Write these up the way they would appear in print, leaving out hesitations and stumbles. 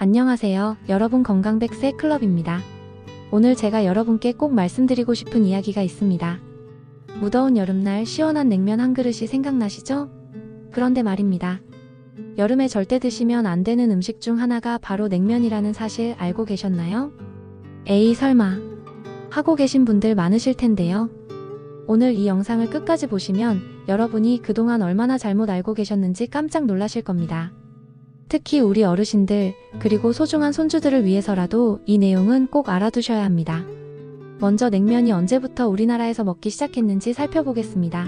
안녕하세요. 여러분 건강백세 클럽입니다. 오늘 제가 여러분께 꼭 말씀드리고 싶은 이야기가 있습니다. 무더운 여름날 시원한 냉면 한 그릇이 생각나시죠? 그런데 말입니다. 여름에 절대 드시면 안 되는 음식 중 하나가 바로 냉면이라는 사실 알고 계셨나요? 에이 설마 하고 계신 분들 많으실 텐데요. 오늘 이 영상을 끝까지 보시면 여러분이 그동안 얼마나 잘못 알고 계셨는지 깜짝 놀라실 겁니다. 특히 우리 어르신들, 그리고 소중한 손주들을 위해서라도 이 내용은 꼭 알아두셔야 합니다. 먼저 냉면이 언제부터 우리나라에서 먹기 시작했는지 살펴보겠습니다.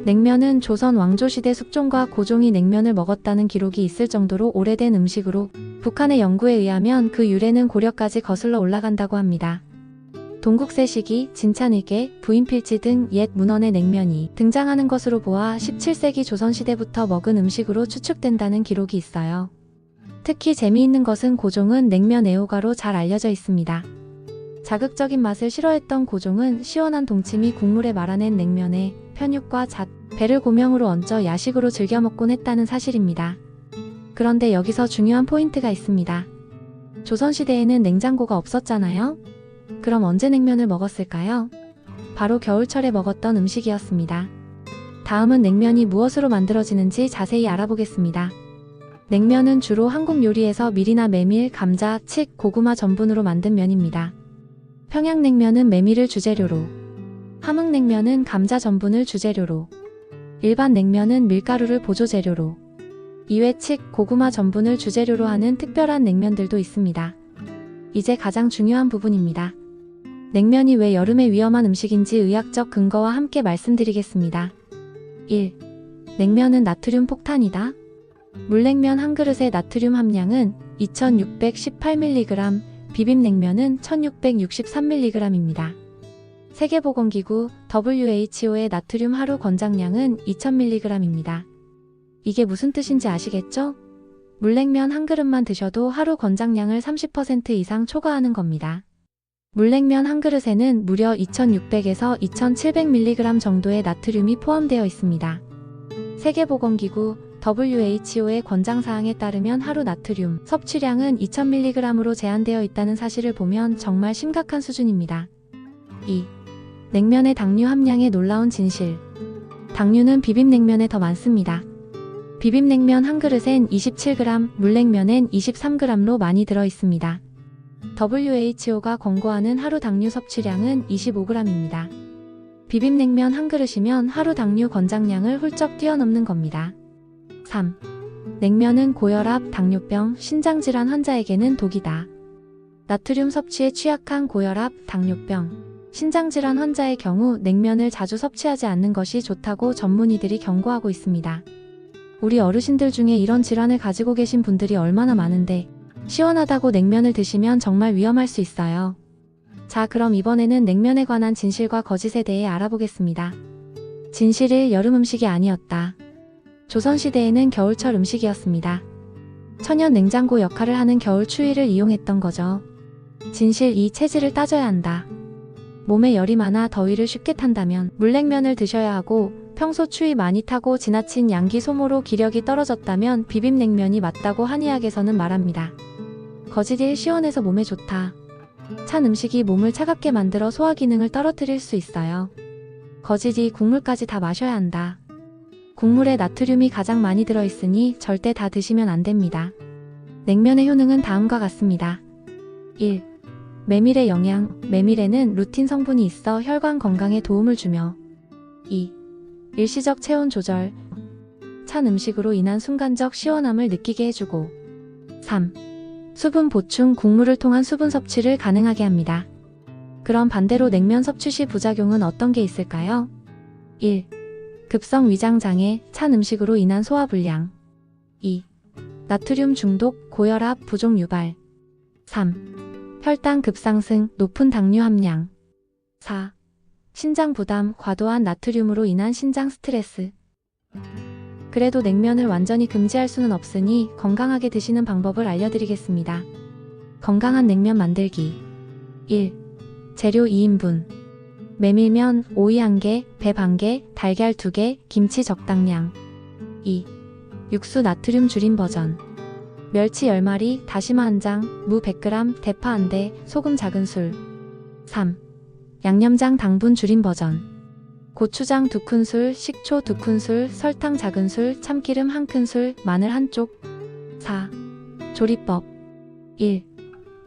냉면은 조선 왕조시대 숙종과 고종이 냉면을 먹었다는 기록이 있을 정도로 오래된 음식으로 북한의 연구에 의하면 그 유래는 고려까지 거슬러 올라간다고 합니다. 동국세 시기, 진찬의계, 부인필지 등 옛 문헌의 냉면이 등장하는 것으로 보아 17세기 조선시대부터 먹은 음식으로 추측된다는 기록이 있어요. 특히 재미있는 것은 고종은 냉면 애호가로 잘 알려져 있습니다. 자극적인 맛을 싫어했던 고종은 시원한 동치미 국물에 말아낸 냉면에 편육과 잣, 배를 고명으로 얹어 야식으로 즐겨 먹곤 했다는 사실입니다. 그런데 여기서 중요한 포인트가 있습니다. 조선시대에는 냉장고가 없었잖아요? 그럼 언제 냉면을 먹었을까요? 바로 겨울철에 먹었던 음식이었습니다. 다음은 냉면이 무엇으로 만들어지는지 자세히 알아보겠습니다. 냉면은 주로 한국 요리에서 밀이나 메밀, 감자, 칡, 고구마 전분으로 만든 면입니다. 평양냉면은 메밀을 주재료로, 함흥냉면은 감자 전분을 주재료로, 일반 냉면은 밀가루를 보조재료로, 이외 칡, 고구마 전분을 주재료로 하는 특별한 냉면들도 있습니다. 이제 가장 중요한 부분입니다. 냉면이 왜 여름에 위험한 음식인지 의학적 근거와 함께 말씀드리겠습니다. 1. 냉면은 나트륨 폭탄이다. 물냉면 한 그릇의 나트륨 함량은 2618mg, 비빔냉면은 1663mg입니다. 세계보건기구 WHO의 나트륨 하루 권장량은 2000mg입니다. 이게 무슨 뜻인지 아시겠죠? 물냉면 한 그릇만 드셔도 하루 권장량을 30% 이상 초과하는 겁니다. 물냉면 한 그릇에는 무려 2600에서 2700mg 정도의 나트륨이 포함되어 있습니다. 세계보건기구 WHO의 권장사항에 따르면 하루 나트륨 섭취량은 2000mg으로 제한되어 있다는 사실을 보면 정말 심각한 수준입니다. 2. 냉면의 당류 함량의 놀라운 진실. 당류는 비빔냉면에 더 많습니다. 비빔냉면 한 그릇엔 27g, 물냉면엔 23g로 많이 들어있습니다. WHO가 권고하는 하루 당류 섭취량은 25g입니다. 비빔냉면 한 그릇이면 하루 당류 권장량을 훌쩍 뛰어넘는 겁니다. 3. 냉면은 고혈압, 당뇨병, 신장질환 환자에게는 독이다. 나트륨 섭취에 취약한 고혈압, 당뇨병, 신장질환 환자의 경우 냉면을 자주 섭취하지 않는 것이 좋다고 전문의들이 경고하고 있습니다. 우리 어르신들 중에 이런 질환을 가지고 계신 분들이 얼마나 많은데 시원하다고 냉면을 드시면 정말 위험할 수 있어요. 자, 그럼 이번에는 냉면에 관한 진실과 거짓에 대해 알아보겠습니다. 진실 1. 여름 음식이 아니었다. 조선시대에는 겨울철 음식이었습니다. 천연 냉장고 역할을 하는 겨울 추위를 이용했던 거죠. 진실 2. 체질을 따져야 한다. 몸에 열이 많아 더위를 쉽게 탄다면 물냉면을 드셔야 하고, 평소 추위 많이 타고 지나친 양기 소모로 기력이 떨어졌다면 비빔냉면이 맞다고 한의학에서는 말합니다. 거짓 1. 시원해서 몸에 좋다. 찬 음식이 몸을 차갑게 만들어 소화 기능을 떨어뜨릴 수 있어요. 거짓 2. 국물까지 다 마셔야 한다. 국물에 나트륨이 가장 많이 들어있으니 절대 다 드시면 안 됩니다. 냉면의 효능은 다음과 같습니다. 1. 메밀의 영양. 메밀에는 루틴 성분이 있어 혈관 건강에 도움을 주며. 2. 일시적 체온 조절. 찬 음식으로 인한 순간적 시원함을 느끼게 해주고. 3. 수분 보충. 국물을 통한 수분 섭취를 가능하게 합니다. 그럼 반대로 냉면 섭취 시 부작용은 어떤 게 있을까요? 1. 급성 위장 장애, 찬 음식으로 인한 소화불량. 2. 나트륨 중독, 고혈압, 부종 유발. 3. 혈당 급상승, 높은 당류 함량. 4. 신장 부담, 과도한 나트륨으로 인한 신장 스트레스. 그래도 냉면을 완전히 금지할 수는 없으니 건강하게 드시는 방법을 알려드리겠습니다. 건강한 냉면 만들기. 1. 재료 2인분. 메밀면, 오이 1개, 배 1개, 달걀 2개, 김치 적당량. 2. 육수 나트륨 줄인 버전. 멸치 10마리, 다시마 1장, 무 100g, 대파 1대, 소금 작은술. 3. 양념장 당분 줄인 버전. 고추장 2큰술, 식초 2큰술, 설탕 작은술, 참기름 1큰술, 마늘 1쪽. 4. 조리법. 1.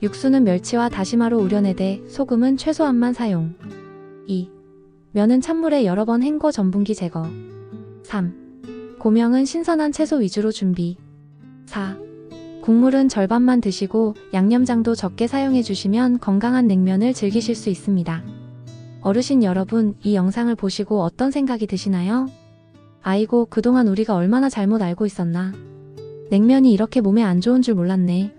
육수는 멸치와 다시마로 우려내되 소금은 최소한만 사용. 2. 면은 찬물에 여러 번 헹궈 전분기 제거. 3. 고명은 신선한 채소 위주로 준비. 4. 국물은 절반만 드시고 양념장도 적게 사용해 주시면 건강한 냉면을 즐기실 수 있습니다. 어르신 여러분, 이 영상을 보시고 어떤 생각이 드시나요? 아이고, 그동안 우리가 얼마나 잘못 알고 있었나. 냉면이 이렇게 몸에 안 좋은 줄 몰랐네.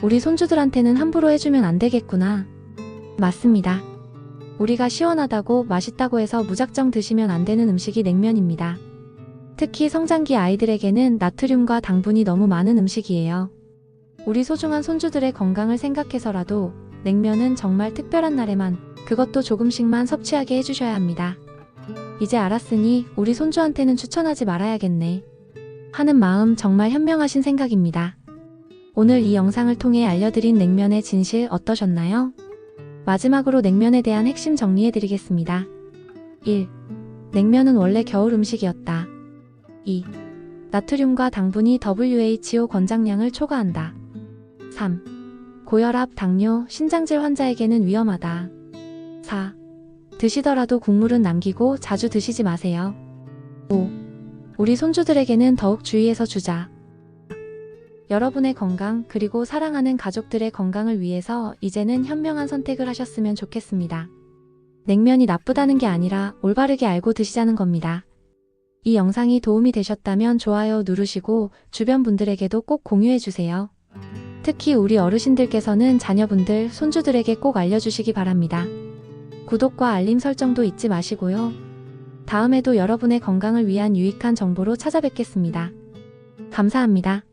우리 손주들한테는 함부로 해주면 안 되겠구나. 맞습니다. 우리가 시원하다고 맛있다고 해서 무작정 드시면 안 되는 음식이 냉면입니다. 특히 성장기 아이들에게는 나트륨과 당분이 너무 많은 음식이에요. 우리 소중한 손주들의 건강을 생각해서라도 냉면은 정말 특별한 날에만, 그것도 조금씩만 섭취하게 해주셔야 합니다. 이제 알았으니 우리 손주한테는 추천하지 말아야겠네. 하는 마음 정말 현명하신 생각입니다. 오늘 이 영상을 통해 알려드린 냉면의 진실 어떠셨나요? 마지막으로 냉면에 대한 핵심 정리해드리겠습니다. 1. 냉면은 원래 겨울 음식이었다. 2. 나트륨과 당분이 WHO 권장량을 초과한다. 3. 고혈압, 당뇨, 신장질 환자에게는 위험하다. 4. 드시더라도 국물은 남기고 자주 드시지 마세요. 5. 우리 손주들에게는 더욱 주의해서 주자. 여러분의 건강 그리고 사랑하는 가족들의 건강을 위해서 이제는 현명한 선택을 하셨으면 좋겠습니다. 냉면이 나쁘다는 게 아니라 올바르게 알고 드시자는 겁니다. 이 영상이 도움이 되셨다면 좋아요 누르시고 주변 분들에게도 꼭 공유해주세요. 특히 우리 어르신들께서는 자녀분들, 손주들에게 꼭 알려주시기 바랍니다. 구독과 알림 설정도 잊지 마시고요. 다음에도 여러분의 건강을 위한 유익한 정보로 찾아뵙겠습니다. 감사합니다.